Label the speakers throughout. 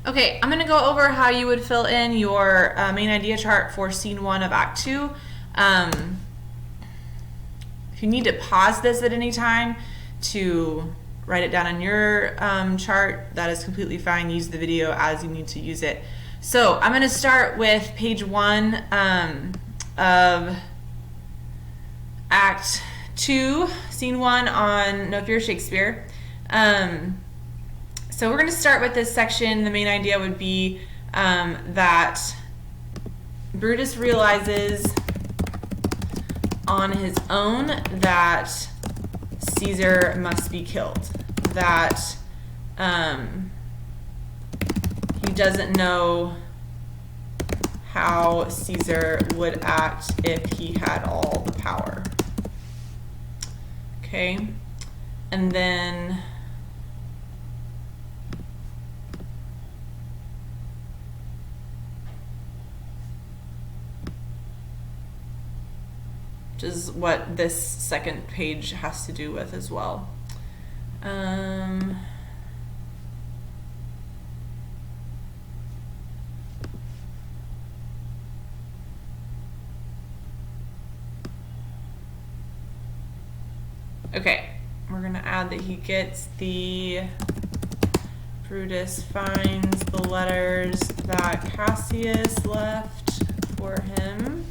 Speaker 1: Okay, I'm going to go over how you would fill in your main idea chart for scene 1 of Act 2. If you need to pause this at any time to write it down on your chart, that is completely fine. Use the video as you need to use it. So I'm going to start with page 1 of Act 2, scene 1 on Know If You're Shakespeare. So we're going to start with this section. The main idea would be that Brutus realizes on his own that Caesar must be killed. That he doesn't know how Caesar would act if he had all the power. Okay, and then which is what this second page has to do with as well. Okay, we're going to add that he gets Brutus finds the letters that Cassius left for him.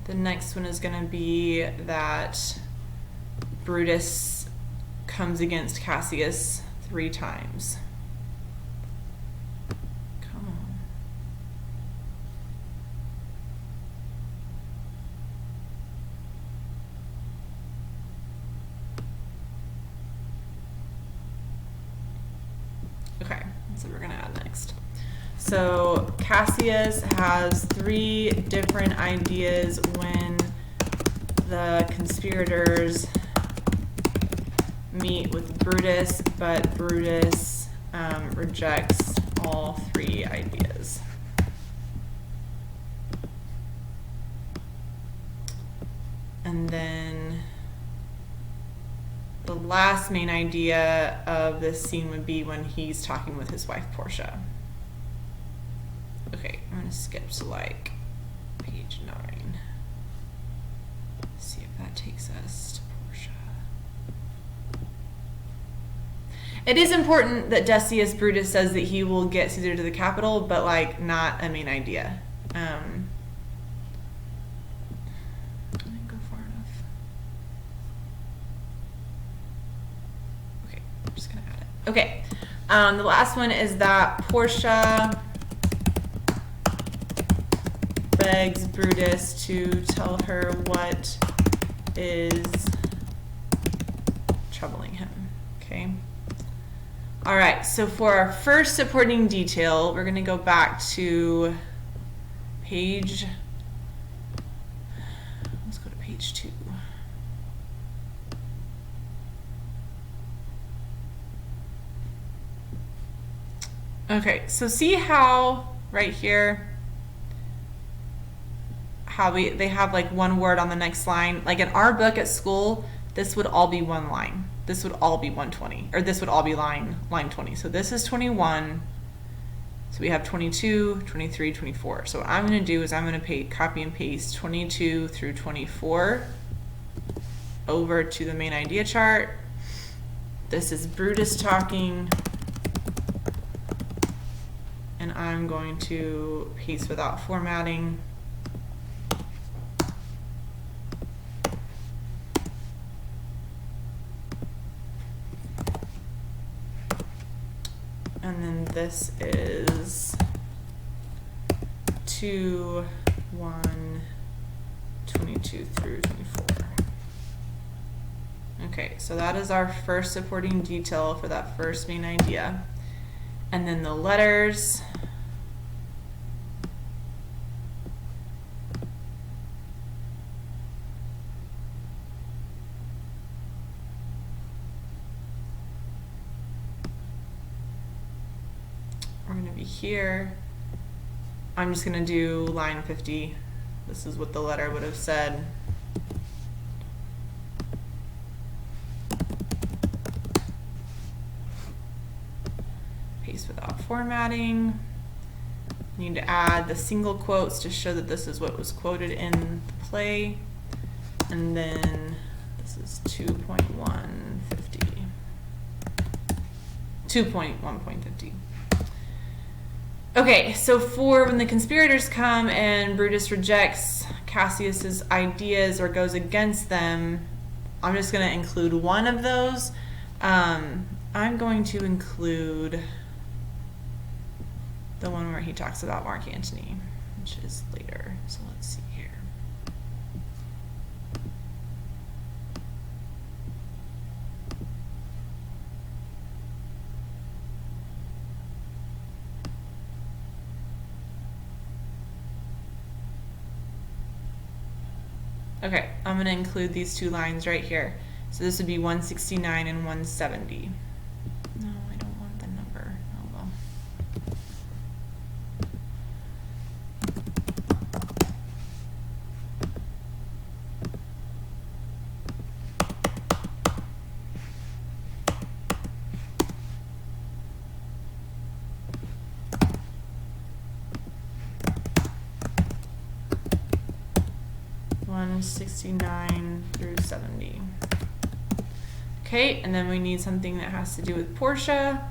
Speaker 1: The next one is going to be that Brutus comes against Cassius 3 times. Come on. Okay, that's what we're going to add next. So Cassius has 3 different ideas when the conspirators meet with Brutus, but Brutus rejects all 3 ideas. And then the last main idea of this scene would be when he's talking with his wife Portia. Okay, I'm going to skip to like page 9. See if that takes us to Portia. It is important that Decius Brutus says that he will get Caesar to the capital, but like not a main idea. I didn't go far enough. Okay, I'm just going to add it. Okay, the last one is that Portia begs Brutus to tell her what is troubling him. Okay. All right, so for our first supporting detail, we're going to go back to page, let's go to page 2. Okay, so see how right here, how they have like one word on the next line. Like in our book at school, this would all be one line. This would all be 120, or this would all be line 20. So this is 21. So we have 22, 23, 24. So what I'm going to do is I'm going to copy and paste 22 through 24 over to the main idea chart. This is Brutus talking, and I'm going to paste without formatting. And then this is 2, 1, 22 through 24. Okay, so that is our first supporting detail for that first main idea. And then the letters. We're going to be here, I'm just going to do line 50. This is what the letter would have said. Paste without formatting. Need to add the single quotes to show that this is what was quoted in the play. And then this is 2.150. 2.1.50. Okay, so for when the conspirators come and Brutus rejects Cassius's ideas or goes against them, I'm just going to include one of those. I'm going to include the one where he talks about Mark Antony, which is later. So let's see here. Okay, I'm going to include these two lines right here. So this would be 169 and 170. No, I don't want the number. Oh well. $169 through $70. Okay, and then we need something that has to do with Portia.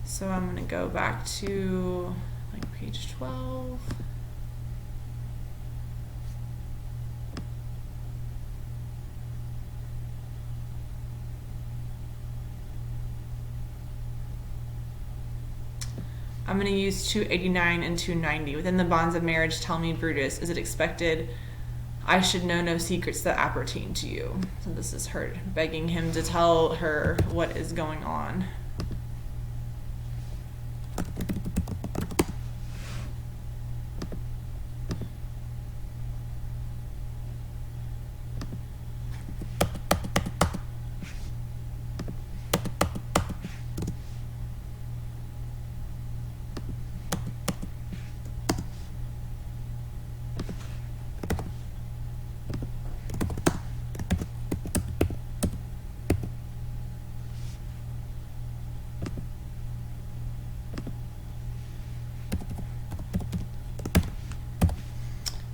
Speaker 1: So I'm going to go back to like page 12. I'm going to use 289 and 290. Within the bonds of marriage, tell me, Brutus, is it expected I should know no secrets that appertain to you? So this is her begging him to tell her what is going on.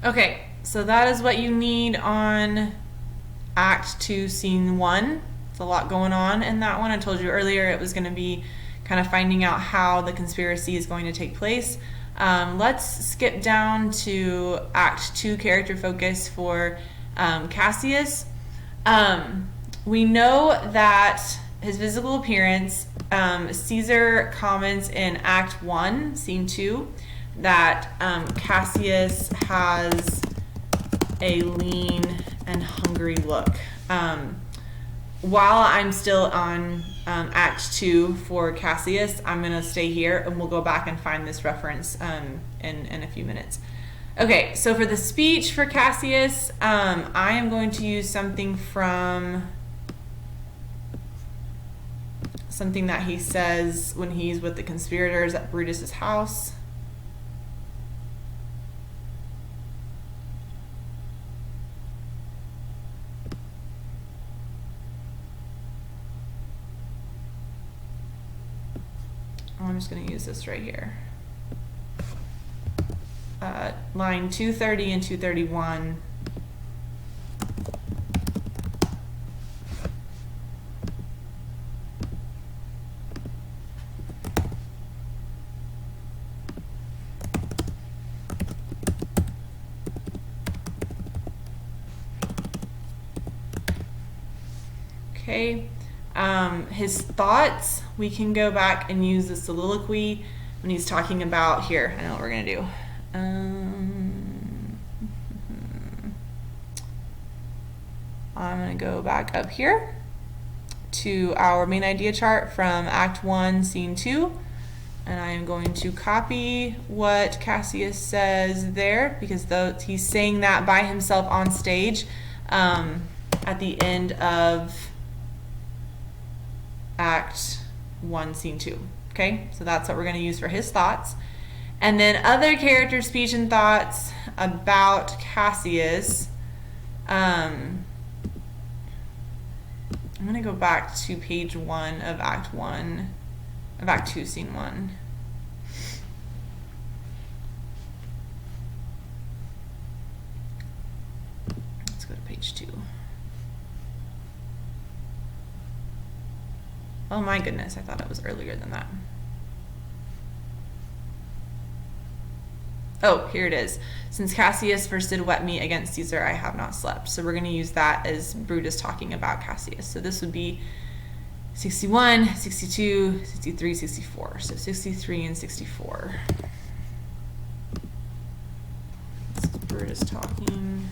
Speaker 1: Okay, so that is what you need on Act 2, Scene 1. It's a lot going on in that one. I told you earlier it was going to be kind of finding out how the conspiracy is going to take place. Let's skip down to Act 2, character focus for Cassius. We know that his physical appearance, Caesar comments in Act 1, Scene 2, that Cassius has a lean and hungry look. While I'm still on Act 2 for Cassius, I'm going to stay here and we'll go back and find this reference in a few minutes. Okay, so for the speech for Cassius, I am going to use something that he says when he's with the conspirators at Brutus's house. I'm just going to use this right here. Line 230 and 231. Okay. His thoughts, we can go back and use the soliloquy when he's talking about, here, I know what we're going to do. I'm going to go back up here to our main idea chart from Act 1, Scene 2, and I am going to copy what Cassius says there, because he's saying that by himself on stage at the end of Act 1, Scene 2. Okay, so that's what we're going to use for his thoughts. And then other character speech and thoughts about Cassius. I'm going to go back to page 1 of Act 2, Scene 1. Let's go to page 2. Oh my goodness, I thought it was earlier than that. Oh, here it is. Since Cassius first did wet me against Caesar, I have not slept. So we're going to use that as Brutus talking about Cassius. So this would be 61, 62, 63, 64. So 63 and 64. This is Brutus talking.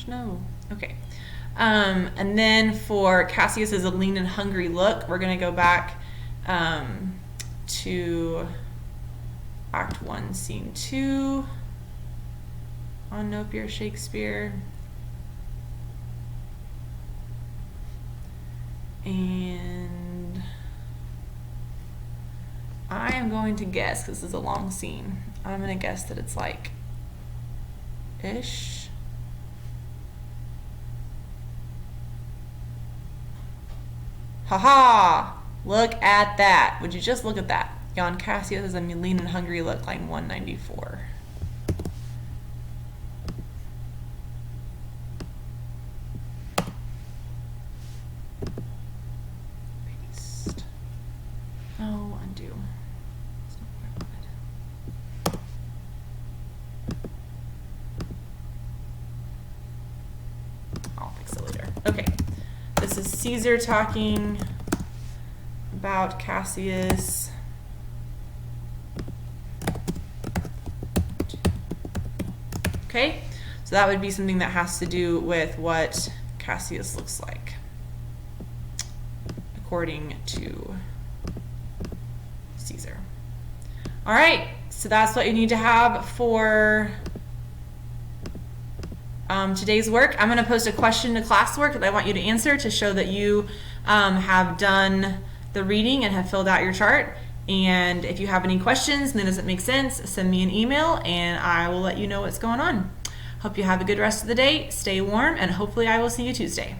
Speaker 1: No. Okay. And then for Cassius is a lean and hungry look, we're going to go back to Act 1, Scene 2 on Napier Shakespeare. And I am going to guess, because this is a long scene, I'm going to guess that it's like ish. Haha! Look at that. Would you just look at that? Yon Cassius is a lean and hungry look, line 194. Paste. Oh, undo. That's not what I wanted. I'll fix it later. Okay. This is Caesar talking about Cassius. Okay, so that would be something that has to do with what Cassius looks like, according to Caesar. All right, so that's what you need to have for today's work. I'm going to post a question to classwork that I want you to answer to show that you have done the reading and have filled out your chart. And if you have any questions and it doesn't make sense, send me an email and I will let you know what's going on. Hope you have a good rest of the day. Stay warm and hopefully I will see you Tuesday.